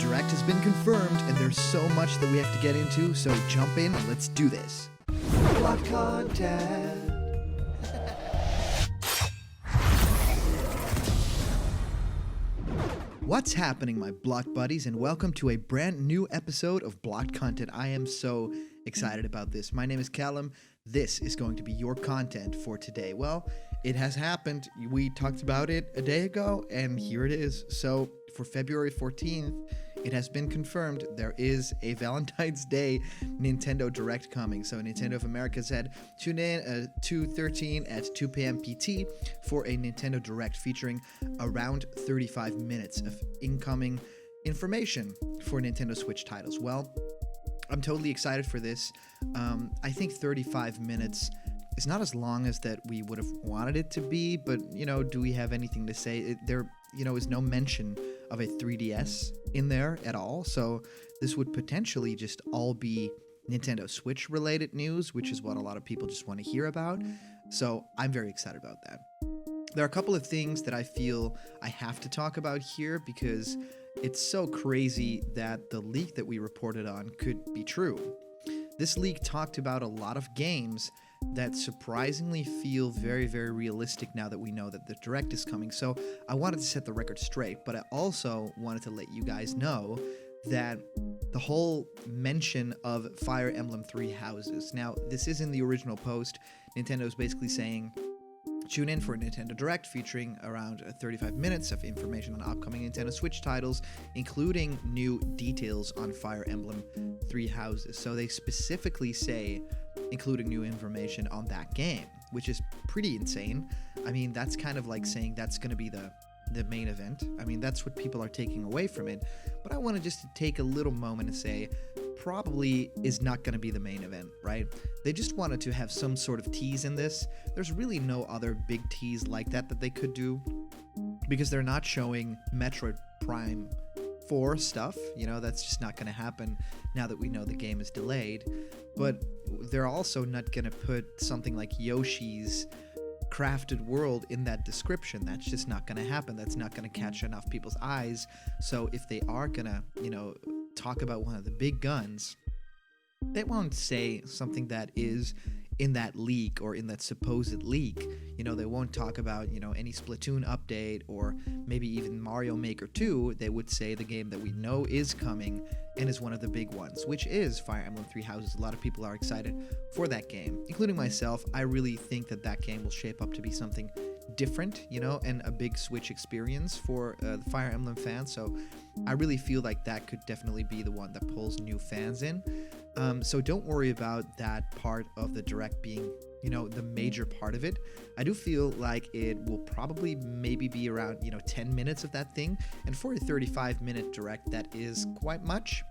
Direct has been confirmed, and there's so much that we have to get into, so jump in and let's do this. Block content. What's happening, my Block buddies, and welcome to a brand new episode of Blocked Content. I am so excited about this. My name is Callum. This is going to be your content for today. Well, it has happened. We talked about it a day ago, and here it is. So for February 14th, it has been confirmed there is a Valentine's Day Nintendo Direct coming. So Nintendo of America said, tune in 2/13 at 2 p.m. PT for a Nintendo Direct featuring around 35 minutes of incoming information for Nintendo Switch titles. Well, I'm totally excited for this. I think 35 minutes is not as long as that we would have wanted it to be, but, do we have anything to say? There, is no mention of a 3DS in there at all, so this would potentially just all be Nintendo Switch related news, which is what a lot of people just want to hear about, so I'm very excited about that. There are a couple of things that I feel I have to talk about here because it's so crazy that the leak that we reported on could be true. This leak talked about a lot of games that surprisingly feel very, very realistic now that we know that the Direct is coming. So I wanted to set the record straight, but I also wanted to let you guys know that the whole mention of Fire Emblem Three Houses. Now, this is in the original post. Nintendo is basically saying, tune in for a Nintendo Direct featuring around 35 minutes of information on upcoming Nintendo Switch titles, including new details on Fire Emblem Three Houses. So they specifically say, including new information on that game, which is pretty insane. I mean, that's kind of like saying that's going to be the main event. I mean, that's what people are taking away from it. But I want to just take a little moment to say, probably is not going to be the main event, right? They just wanted to have some sort of tease in this. There's really no other big tease like that they could do, because they're not showing Metroid Prime 4 stuff. That's just not going to happen now that we know the game is delayed. But they're also not going to put something like Yoshi's Crafted World in that description. That's just not going to happen. That's not going to catch enough people's eyes. So if they are going to, talk about one of the big guns, they won't say something that is in that leak or in that supposed leak. They won't talk about, any Splatoon update or maybe even Mario Maker 2. They would say the game that we know is coming and is one of the big ones, which is Fire Emblem Three Houses. A lot of people are excited for that game, including myself. I really think that game will shape up to be something different, and a big Switch experience for the Fire Emblem fans. So I really feel like that could definitely be the one that pulls new fans in. So don't worry about that part of the Direct being, the major part of it. I do feel like it will probably maybe be around, 10 minutes of that thing. And for a 35-minute Direct, that is quite much.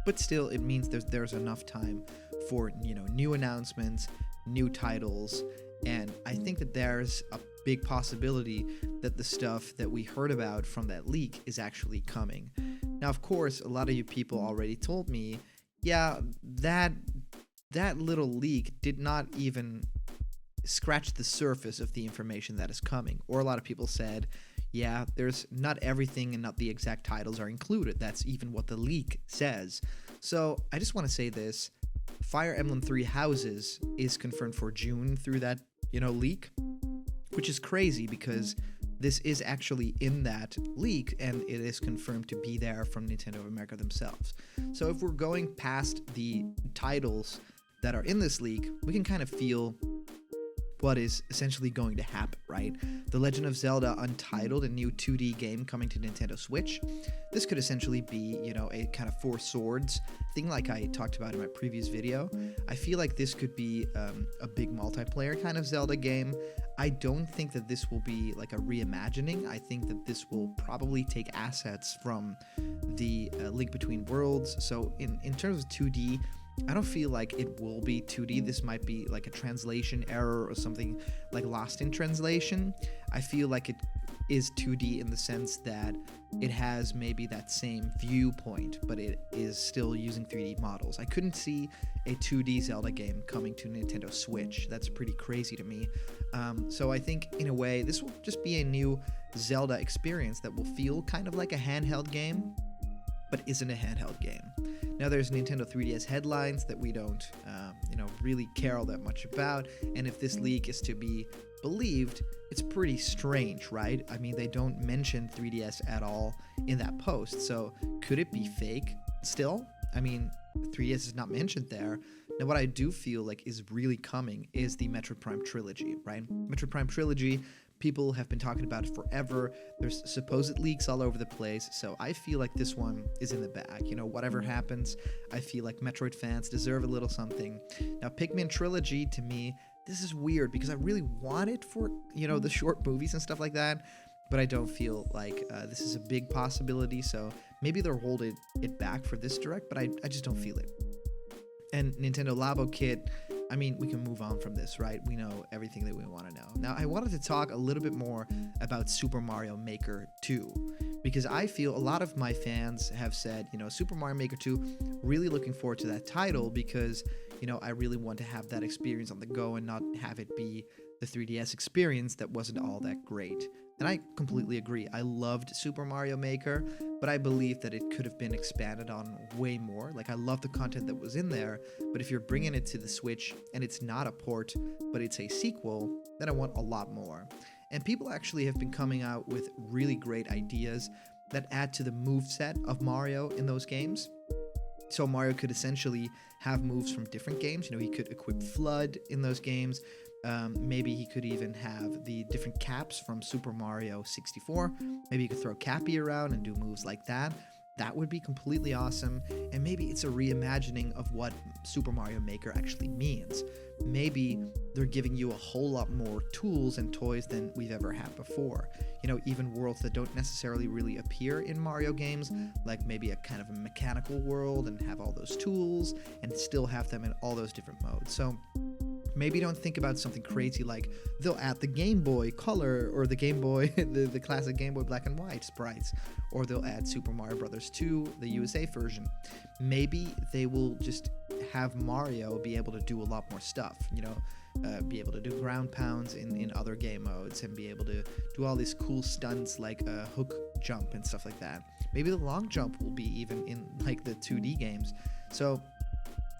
But still, it means there's enough time for, new announcements, new titles. And I think that there's a big possibility that the stuff that we heard about from that leak is actually coming. Now, of course, a lot of you people already told me, yeah, that little leak did not even scratch the surface of the information that is coming. Or a lot of people said, yeah, there's not everything and not the exact titles are included. That's even what the leak says. So I just want to say this. Fire Emblem Three Houses is confirmed for June through that, leak, which is crazy because this is actually in that leak and it is confirmed to be there from Nintendo of America themselves. So if we're going past the titles that are in this leak, we can kind of feel what is essentially going to happen, right? The Legend of Zelda Untitled, a new 2D game coming to Nintendo Switch. This could essentially be, a kind of Four Swords thing like I talked about in my previous video. I feel like this could be a big multiplayer kind of Zelda game. I don't think that this will be like a reimagining. I think that this will probably take assets from the Link Between Worlds. So in terms of 2D, I don't feel like it will be 2D. This might be like a translation error or something like Lost in Translation. I feel like it is 2D in the sense that it has maybe that same viewpoint, but it is still using 3D models. I couldn't see a 2D Zelda game coming to Nintendo Switch. That's pretty crazy to me. So I think, in a way, this will just be a new Zelda experience that will feel kind of like a handheld game. but isn't a handheld game. Now there's Nintendo 3DS headlines that we don't, really care all that much about, and if this leak is to be believed, it's pretty strange, right? I mean, they don't mention 3DS at all in that post, so could it be fake still? I mean, 3DS is not mentioned there. Now, what I do feel like is really coming is the Metroid Prime trilogy, right? Metroid Prime trilogy, people have been talking about it forever. There's supposed leaks all over the place, so I feel like this one is in the bag. Whatever happens, I feel like Metroid fans deserve a little something. Now, Pikmin trilogy, to me, this is weird because I really want it for, the short movies and stuff like that, but I don't feel like this is a big possibility, so maybe they're holding it back for this direct, but I just don't feel it. And Nintendo Labo Kit, I mean, we can move on from this, right? We know everything that we want to know. Now, I wanted to talk a little bit more about Super Mario Maker 2, because I feel a lot of my fans have said, Super Mario Maker 2, really looking forward to that title because, I really want to have that experience on the go and not have it be the 3DS experience that wasn't all that great. And I completely agree. I loved Super Mario Maker, but I believe that it could have been expanded on way more. Like, I love the content that was in there, but if you're bringing it to the Switch and it's not a port, but it's a sequel, then I want a lot more. And people actually have been coming out with really great ideas that add to the moveset of Mario in those games. So Mario could essentially have moves from different games. He could equip Flood in those games. Maybe he could even have the different caps from Super Mario 64. Maybe he could throw Cappy around and do moves like that. That would be completely awesome. And maybe it's a reimagining of what Super Mario Maker actually means. Maybe they're giving you a whole lot more tools and toys than we've ever had before. Even worlds that don't necessarily really appear in Mario games, like maybe a kind of a mechanical world and have all those tools and still have them in all those different modes. So maybe don't think about something crazy like they'll add the Game Boy Color or the Game Boy, the classic Game Boy Black and White sprites, or they'll add Super Mario Bros. 2, the USA version. Maybe they will just have Mario be able to do a lot more stuff, be able to do ground pounds in other game modes and be able to do all these cool stunts like a hook jump and stuff like that. Maybe the long jump will be even in like the 2D games. So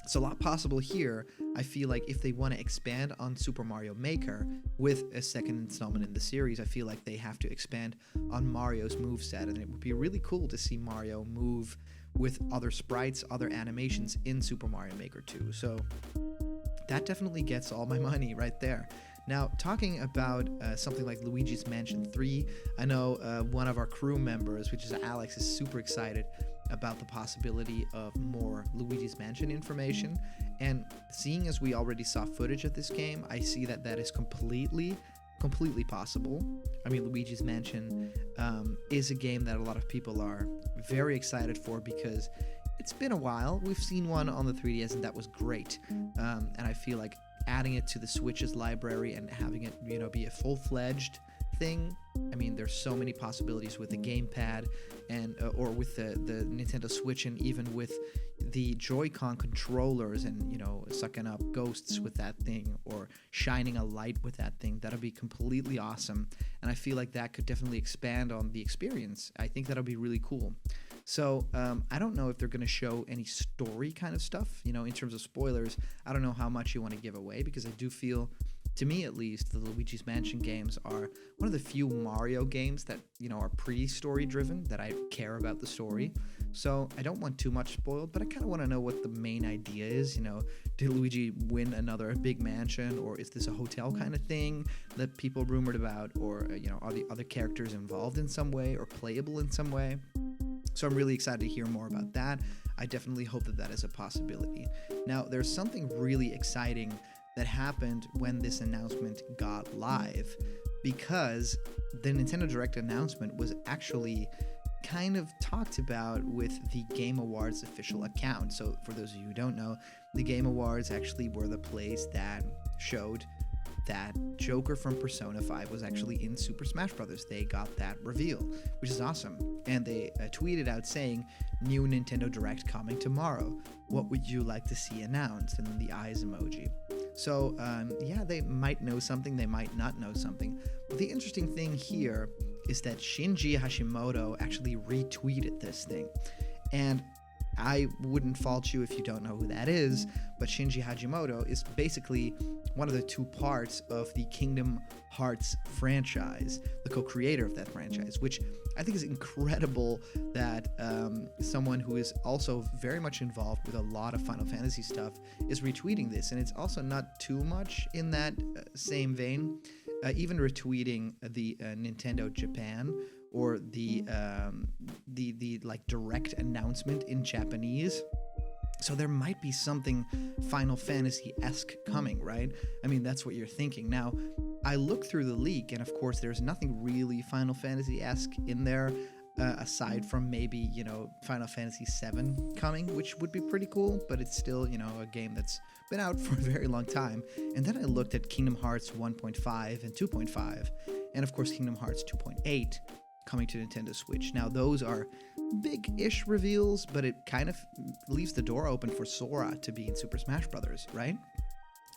it's a lot possible here. I feel like if they want to expand on Super Mario Maker with a second installment in the series, I feel like they have to expand on Mario's moveset, and it would be really cool to see Mario move with other sprites, other animations in Super Mario Maker 2. So that definitely gets all my money right there. Now, talking about something like Luigi's Mansion 3, I know one of our crew members, which is Alex, is super excited about the possibility of more Luigi's Mansion information. And seeing as we already saw footage of this game, I see that that is completely possible. I mean, Luigi's Mansion is a game that a lot of people are very excited for because it's been a while. We've seen one on the 3DS and that was great. And I feel like adding it to the Switch's library and having it, be a full-fledged thing. I mean, there's so many possibilities with the gamepad and or with the Nintendo Switch, and even with the Joy-Con controllers, and sucking up ghosts with that thing or shining a light with that thing. That'll be completely awesome, and I feel like that could definitely expand on the experience. I think that'll be really cool. So I don't know if they're going to show any story kind of stuff, in terms of spoilers. I don't know how much you want to give away, because I do feel, to me at least, the Luigi's Mansion games are one of the few Mario games that, are pretty story driven, that I care about the story. So I don't want too much spoiled, but I kind of want to know what the main idea is. Did Luigi win another big mansion, or is this a hotel kind of thing that people rumored about, or, are the other characters involved in some way or playable in some way? So I'm really excited to hear more about that. I definitely hope that that is a possibility. Now, there's something really exciting that happened when this announcement got live, because the Nintendo Direct announcement was actually kind of talked about with the Game Awards official account. So for those of you who don't know, the Game Awards actually were the place that showed that Joker from Persona 5 was actually in Super Smash Bros. They got that reveal, which is awesome. And they tweeted out saying, "New Nintendo Direct coming tomorrow. What would you like to see announced?" And then the eyes emoji. So, yeah, they might know something, they might not know something. But the interesting thing here is that Shinji Hashimoto actually retweeted this thing. And I wouldn't fault you if you don't know who that is, but Shinji Hashimoto is basically one of the two parts of the Kingdom Hearts franchise, the co-creator of that franchise, which I think is incredible that someone who is also very much involved with a lot of Final Fantasy stuff is retweeting this. And it's also not too much in that same vein, even retweeting the Nintendo Japan or the like direct announcement in Japanese. So there might be something Final Fantasy-esque coming, right? I mean, that's what you're thinking. Now, I looked through the leak, and of course, there's nothing really Final Fantasy-esque in there, aside from maybe, Final Fantasy VII coming, which would be pretty cool, but it's still, a game that's been out for a very long time. And then I looked at Kingdom Hearts 1.5 and 2.5, and of course, Kingdom Hearts 2.8 coming to Nintendo Switch. Now, those are big-ish reveals, but it kind of leaves the door open for Sora to be in Super Smash Bros., right?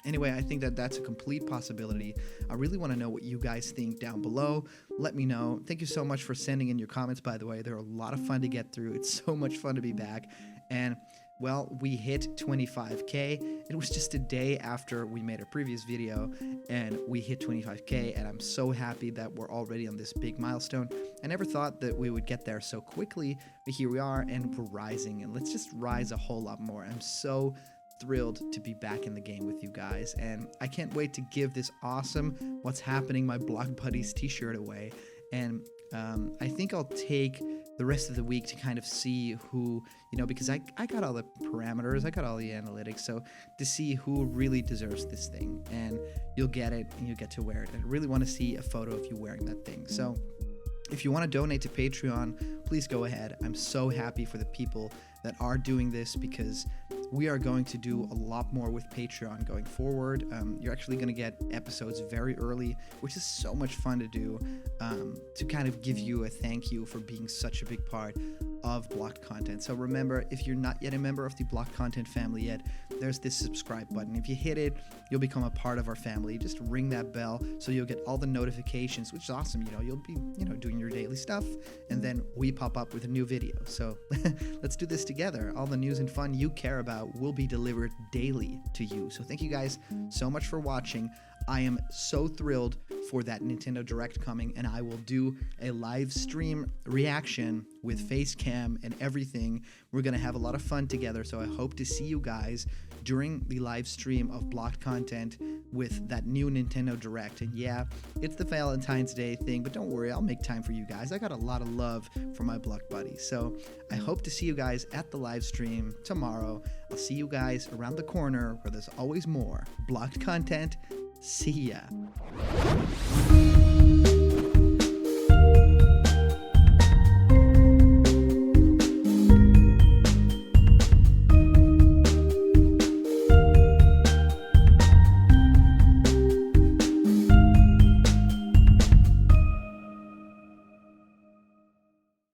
Anyway, I think that that's a complete possibility. I really want to know what you guys think down below. Let me know. Thank you so much for sending in your comments, by the way. They're a lot of fun to get through. It's so much fun to be back. And, well, we hit 25K. It was just a day after we made a previous video, and we hit 25K, and I'm so happy that we're already on this big milestone. I never thought that we would get there so quickly, but here we are, and we're rising, and let's just rise a whole lot more. I'm so thrilled to be back in the game with you guys, and I can't wait to give this awesome What's Happening My Block Buddies t-shirt away. And I think I'll take the rest of the week to kind of see who, because I got all the parameters, I got all the analytics, so to see who really deserves this thing, and you'll get it and you'll get to wear it. And I really want to see a photo of you wearing that thing. So if you want to donate to Patreon, please go ahead. I'm so happy for the people that are doing this, because we are going to do a lot more with Patreon going forward. You're actually going to get episodes very early, which is so much fun to do, to kind of give you a thank you for being such a big part of Blocked Content. So remember, if you're not yet a member of the Blocked Content family yet, there's this subscribe button. If you hit it, you'll become a part of our family. Just ring that bell so you'll get all the notifications, which is awesome. You'll be, doing your daily stuff, and then we pop up with a new video. So let's do this together. All the news and fun you care about will be delivered daily to you. So thank you guys so much for watching. I am so thrilled for that Nintendo Direct coming, and I will do a live stream reaction with face cam and everything. We're going to have a lot of fun together, so I hope to see you guys during the live stream of Blocked Content with that new Nintendo Direct. And yeah, it's the Valentine's Day thing, but don't worry, I'll make time for you guys. I got a lot of love for my Blocked buddies. So I hope to see you guys at the live stream tomorrow. I'll see you guys around the corner where there's always more Blocked Content. See ya.